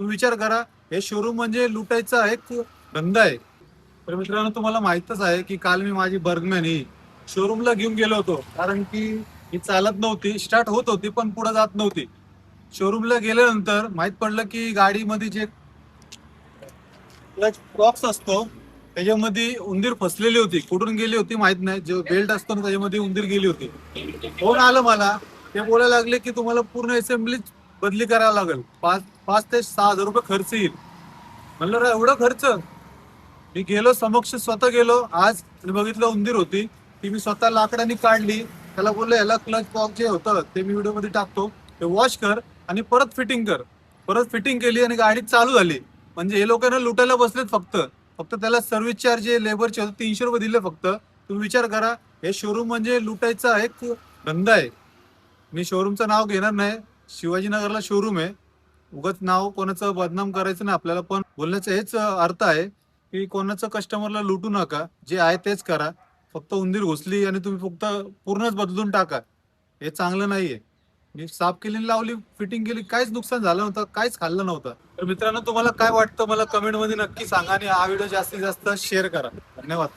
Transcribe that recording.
तुम्ही विचार करा, हे शोरूम म्हणजे लुटायचा एक धंदा आहे. तर मित्रांनो, तुम्हाला माहितच आहे की काल मी माझी बर्गमॅन ही शोरूमला घेऊन गेलो होतो, कारण की ही चालत नव्हती, स्टार्ट होत होती पण पुढे जात नव्हती. शोरूमला गेल्यानंतर माहित पडलं की गाडीमध्ये जे क्लच बॉक्स असतो त्याच्यामध्ये उंदीर फसलेली होती. कुठून गेली होती माहित नाही, जो बेल्ट असतो ना त्याच्यामध्ये उंदीर गेली होती. फोन आलं मला, ते बोलायला लागले की तुम्हाला पूर्ण असेंब्ली बदली करायला लागेल, 5 ते 6 हजार रुपये खर्च येईल. म्हणलं "रा, एवढं खर्च?" मी गेलो समक्ष, स्वतः गेलो आज आणि बघितलं उंदीर होती. ती मी स्वतः लाकडाने काढली. त्याला बोललो याला क्लच बॉक्स जे होतं ते मी व्हिडिओ मध्ये टाकतो, ते वॉश कर आणि परत फिटिंग कर. परत फिटिंग केली आणि गाडी चालू झाली. म्हणजे हे लोकांना लुटायला बसलेत फक्त. फक्त त्याला सर्व्हिस चार्ज लेबरचे होते 300 रुपये दिले फक्त. तुम्ही विचार करा, हे शोरूम म्हणजे लुटायचा एक धंदा आहे. मी शोरूमचं नाव घेणार नाही. शिवाजीनगरला शोरूम आहे. उगाच नाव कोणाचं बदनाम करायचं नाही आपल्याला, पण बोलण्याचा हेच अर्थ आहे की कोणाचं कस्टमरला लुटू नका. जे आहे तेच करा. फक्त उंदीर घुसली आणि तुम्ही फक्त पूर्णच बदलून टाका, हे चांगलं नाहीये. मी साफ केली आणि लावली, फिटिंग केली, काहीच नुकसान झालं नव्हतं, काहीच खाल्लं नव्हतं. तर मित्रांनो, तुम्हाला काय वाटतं मला कमेंट मध्ये नक्की सांगा आणि हा व्हिडिओ जास्तीत जास्त शेअर करा. धन्यवाद.